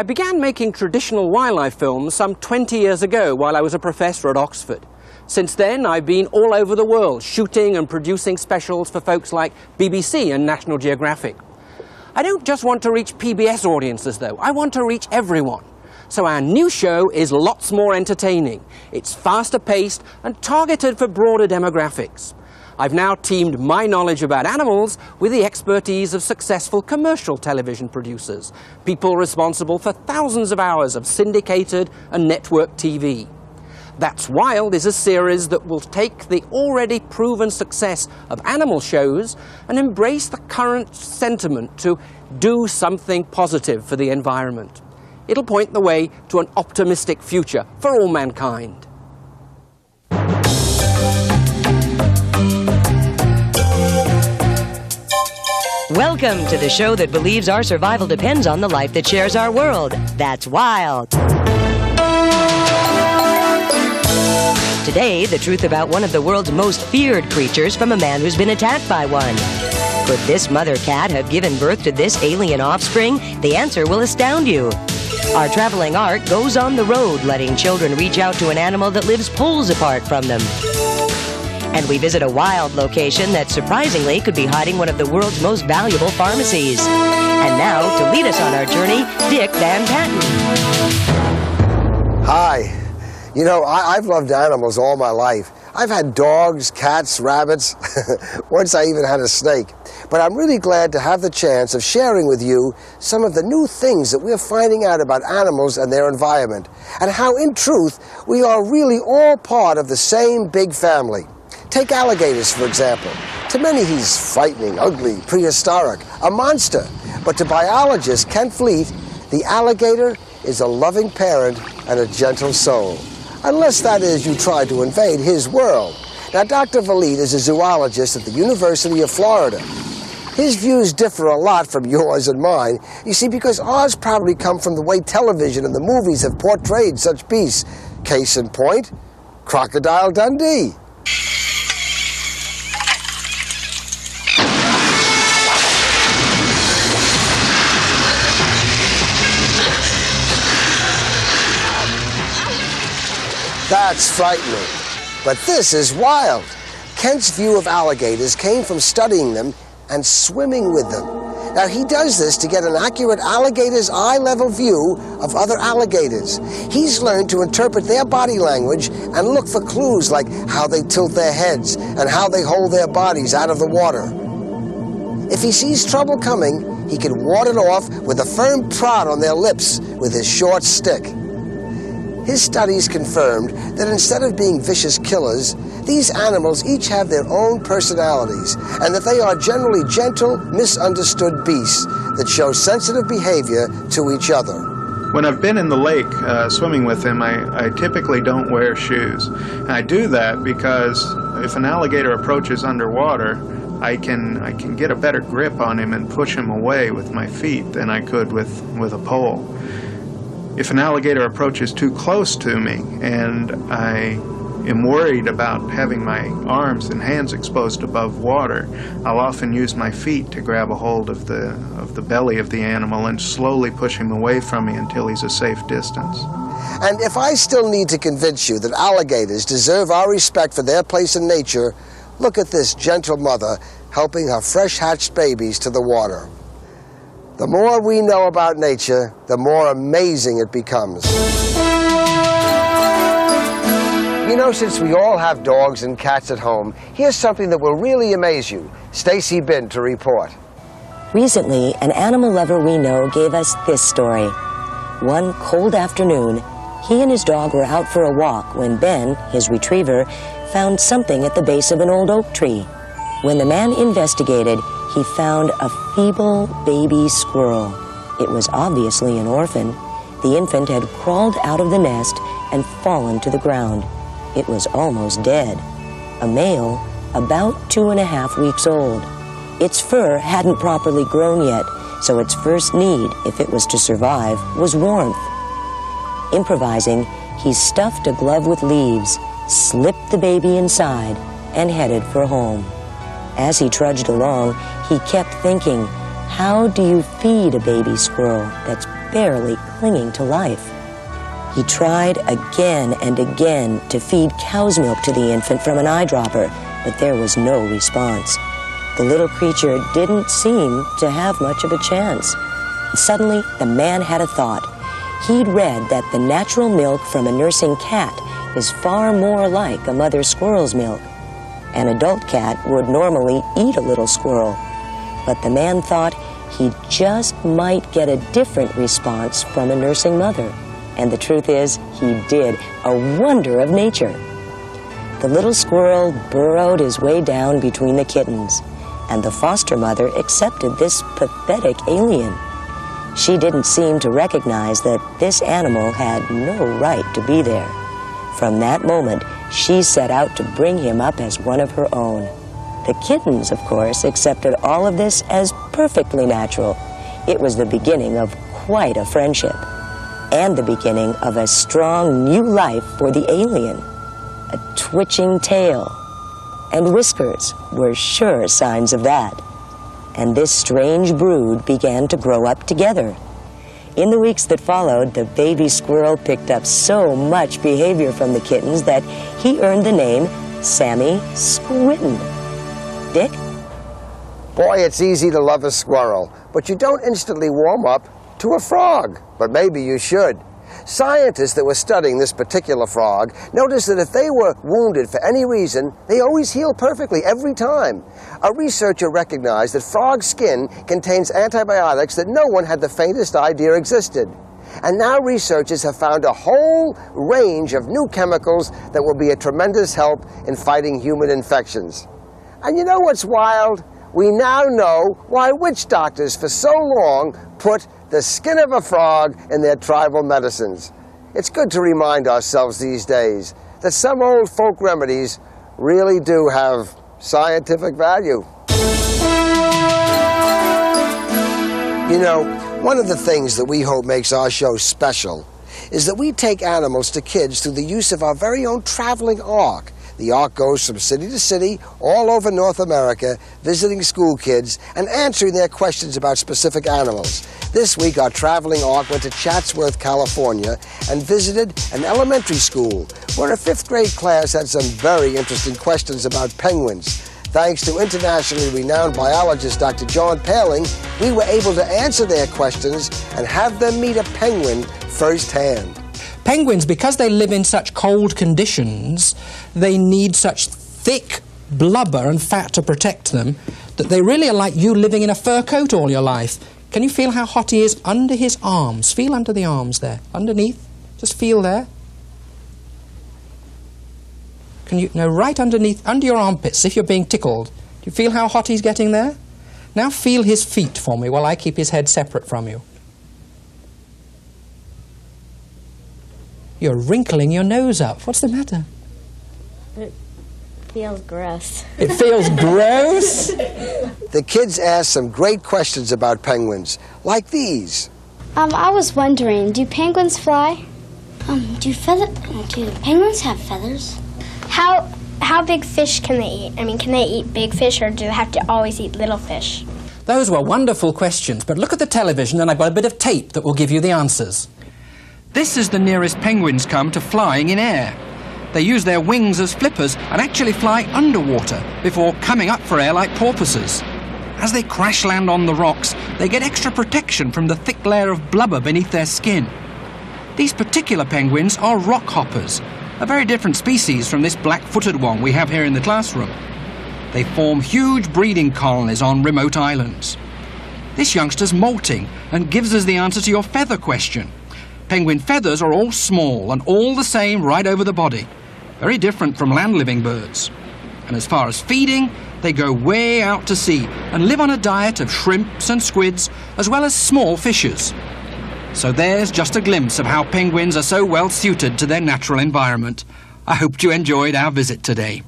I began making traditional wildlife films some 20 years ago while I was a professor at Oxford. Since then, I've been all over the world shooting and producing specials for folks like BBC and National Geographic. I don't just want to reach PBS audiences, though. I want to reach everyone. So our new show is lots more entertaining. It's faster paced and targeted for broader demographics. I've now teamed my knowledge about animals with the expertise of successful commercial television producers, people responsible for thousands of hours of syndicated and network TV. That's Wild is a series that will take the already proven success of animal shows and embrace the current sentiment to do something positive for the environment. It'll point the way to an optimistic future for all mankind. Welcome to the show that believes our survival depends on the life that shares our world. That's Wild. Today, the truth about one of the world's most feared creatures from a man who's been attacked by one. Could this mother cat have given birth to this alien offspring? The answer will astound you. Our traveling art goes on the road, letting children reach out to an animal that lives poles apart from them. And we visit a wild location that surprisingly could be hiding one of the world's most valuable pharmacies. And now, to lead us on our journey, Dick VanPatten. Hi. You know, I've loved animals all my life. I've had dogs, cats, rabbits. Once I even had a snake. But I'm really glad to have the chance of sharing with you some of the new things that we're finding out about animals and their environment, and how, in truth, we are really all part of the same big family. Take alligators, for example. To many, he's frightening, ugly, prehistoric, a monster. But to biologist Kent Fleet, the alligator is a loving parent and a gentle soul. Unless, that is, you try to invade his world. Now, Dr. Vliet is a zoologist at the University of Florida. His views differ a lot from yours and mine, you see, because ours probably come from the way television and the movies have portrayed such beasts. Case in point, Crocodile Dundee. That's frightening. But this is wild. Kent's view of alligators came from studying them and swimming with them. Now, he does this to get an accurate alligator's eye-level view of other alligators. He's learned to interpret their body language and look for clues like how they tilt their heads and how they hold their bodies out of the water. If he sees trouble coming, he can ward it off with a firm prod on their lips with his short stick. His studies confirmed that instead of being vicious killers, these animals each have their own personalities, and that they are generally gentle, misunderstood beasts that show sensitive behavior to each other. When I've been in the lake swimming with him, I typically don't wear shoes. And I do that because if an alligator approaches underwater, I can get a better grip on him and push him away with my feet than I could with a pole. If an alligator approaches too close to me and I am worried about having my arms and hands exposed above water, I'll often use my feet to grab a hold of the belly of the animal and slowly push him away from me until he's a safe distance. And if I still need to convince you that alligators deserve our respect for their place in nature, look at this gentle mother helping her fresh-hatched babies to the water. The more we know about nature, the more amazing it becomes. You know, since we all have dogs and cats at home, here's something that will really amaze you. Stacy Bin to report. Recently, an animal lover we know gave us this story. One cold afternoon, he and his dog were out for a walk when Ben, his retriever, found something at the base of an old oak tree. When the man investigated, he found a feeble baby squirrel. It was obviously an orphan. The infant had crawled out of the nest and fallen to the ground. It was almost dead. A male, about 2.5 weeks old. Its fur hadn't properly grown yet, so its first need, if it was to survive, was warmth. Improvising, he stuffed a glove with leaves, slipped the baby inside, and headed for home. As he trudged along, he kept thinking, how do you feed a baby squirrel that's barely clinging to life. He tried again and again to feed cow's milk to the infant from an eyedropper, but there was no response. The little creature didn't seem to have much of a chance. Suddenly, the man had a thought. He'd read that the natural milk from a nursing cat is far more like a mother squirrel's milk. An adult cat would normally eat a little squirrel, but the man thought he just might get a different response from a nursing mother. And the truth is, he did, a wonder of nature. The little squirrel burrowed his way down between the kittens, and the foster mother accepted this pathetic alien. She didn't seem to recognize that this animal had no right to be there. From that moment, she set out to bring him up as one of her own. The kittens, of course, accepted all of this as perfectly natural. It was the beginning of quite a friendship, and the beginning of a strong new life for the alien. A twitching tail and whiskers were sure signs of that. And this strange brood began to grow up together. In the weeks that followed, the baby squirrel picked up so much behavior from the kittens that he earned the name Sammy Squitten. Dick? Boy, it's easy to love a squirrel, but you don't instantly warm up to a frog. But maybe you should. Scientists that were studying this particular frog noticed that if they were wounded for any reason, they always heal perfectly every time. A researcher recognized that frog skin contains antibiotics that no one had the faintest idea existed. And now researchers have found a whole range of new chemicals that will be a tremendous help in fighting human infections. And you know what's wild? We now know why witch doctors for so long put the skin of a frog in their tribal medicines. It's good to remind ourselves these days that some old folk remedies really do have scientific value. You know, one of the things that we hope makes our show special is that we take animals to kids through the use of our very own traveling ark. The ark goes from city to city all over North America, visiting school kids and answering their questions about specific animals. This week, our traveling ark went to Chatsworth, California, and visited an elementary school where a fifth grade class had some very interesting questions about penguins. Thanks to internationally renowned biologist Dr. John Paling, we were able to answer their questions and have them meet a penguin firsthand. Penguins, because they live in such cold conditions, they need such thick blubber and fat to protect them that they really are like you living in a fur coat all your life. Can you feel how hot he is under his arms? Feel under the arms there, underneath. Just feel there. Can you, no, right underneath, under your armpits, if you're being tickled. Do you feel how hot he's getting there? Now feel his feet for me while I keep his head separate from you. You're wrinkling your nose up. What's the matter? It feels gross. It feels gross? The kids asked some great questions about penguins, like these. I was wondering, do penguins fly? Do penguins have feathers? How big fish can they eat? I mean, can they eat big fish, or do they have to always eat little fish? Those were wonderful questions, but look at the television and I've got a bit of tape that will give you the answers. This is the nearest penguins come to flying in air. They use their wings as flippers and actually fly underwater before coming up for air like porpoises. As they crash land on the rocks, they get extra protection from the thick layer of blubber beneath their skin. These particular penguins are rock hoppers, a very different species from this black-footed one we have here in the classroom. They form huge breeding colonies on remote islands. This youngster's molting and gives us the answer to your feather question. Penguin feathers are all small and all the same right over the body, very different from land-living birds. And as far as feeding, they go way out to sea and live on a diet of shrimps and squids, as well as small fishes. So there's just a glimpse of how penguins are so well suited to their natural environment. I hope you enjoyed our visit today.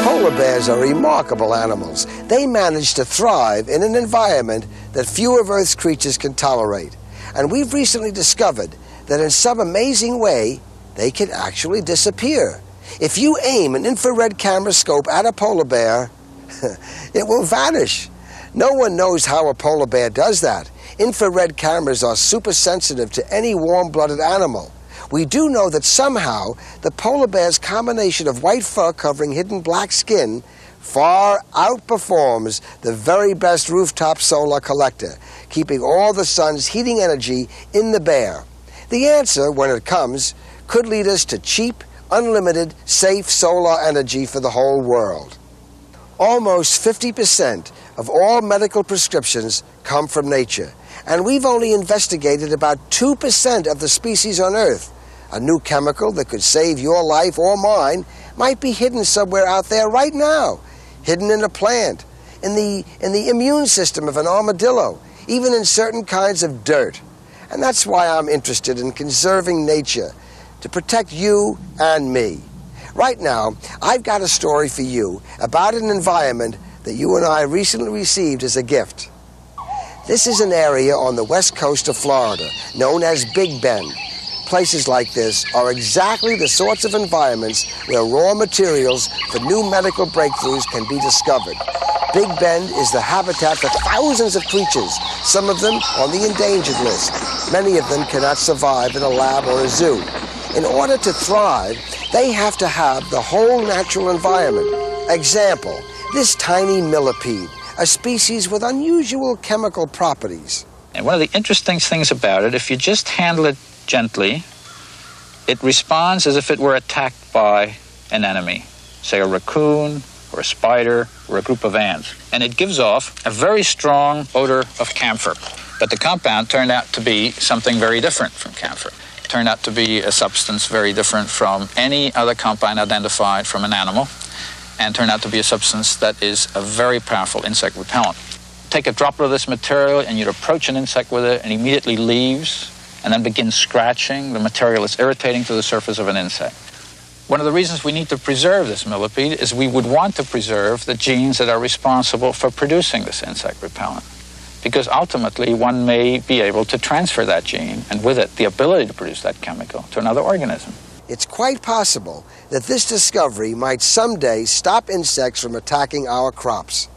Polar bears are remarkable animals. They manage to thrive in an environment that few of Earth's creatures can tolerate. And we've recently discovered that in some amazing way, they can actually disappear. If you aim an infrared camera scope at a polar bear, it will vanish. No one knows how a polar bear does that. Infrared cameras are super sensitive to any warm-blooded animal. We do know that somehow the polar bear's combination of white fur covering hidden black skin far outperforms the very best rooftop solar collector, keeping all the sun's heating energy in the bear. The answer, when it comes, could lead us to cheap, unlimited, safe solar energy for the whole world. Almost 50% of all medical prescriptions come from nature, and we've only investigated about 2% of the species on Earth. A new chemical that could save your life or mine might be hidden somewhere out there right now, hidden in a plant, in the immune system of an armadillo, even in certain kinds of dirt. And that's why I'm interested in conserving nature, to protect you and me. Right now, I've got a story for you about an environment that you and I recently received as a gift. This is an area on the west coast of Florida, known as Big Bend. Places like this are exactly the sorts of environments where raw materials for new medical breakthroughs can be discovered. Big Bend is the habitat for thousands of creatures, some of them on the endangered list. Many of them cannot survive in a lab or a zoo. In order to thrive, they have to have the whole natural environment. Example, this tiny millipede, a species with unusual chemical properties. And one of the interesting things about it, if you just handle it gently, it responds as if it were attacked by an enemy, say a raccoon or a spider or a group of ants. And it gives off a very strong odor of camphor. But the compound turned out to be something very different from camphor. It turned out to be a substance very different from any other compound identified from an animal, and turned out to be a substance that is a very powerful insect repellent. Take a droplet of this material and you'd approach an insect with it and it immediately leaves and then begins scratching. The material is irritating to the surface of an insect. One of the reasons we need to preserve this millipede is we would want to preserve the genes that are responsible for producing this insect repellent, because ultimately one may be able to transfer that gene, and with it the ability to produce that chemical, to another organism. It's quite possible that this discovery might someday stop insects from attacking our crops.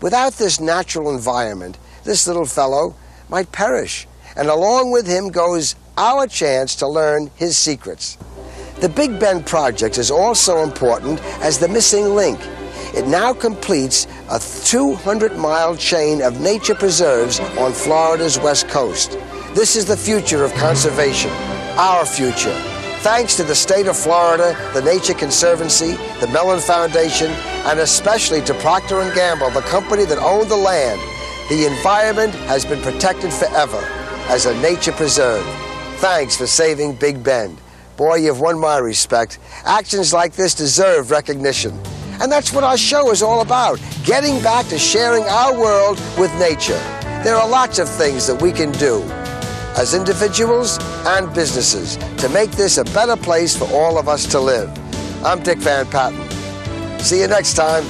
Without this natural environment, this little fellow might perish, and along with him goes our chance to learn his secrets. The Big Bend project is also important as the missing link. It now completes a 200-mile chain of nature preserves on Florida's west coast. This is the future of conservation, our future. Thanks to the state of Florida, the Nature Conservancy, the Mellon Foundation, and especially to Procter & Gamble, the company that owned the land, the environment has been protected forever as a nature preserve. Thanks for saving Big Bend. Boy, you've won my respect. Actions like this deserve recognition. And that's what our show is all about, getting back to sharing our world with nature. There are lots of things that we can do as individuals and businesses to make this a better place for all of us to live. I'm Dick VanPatten. See you next time.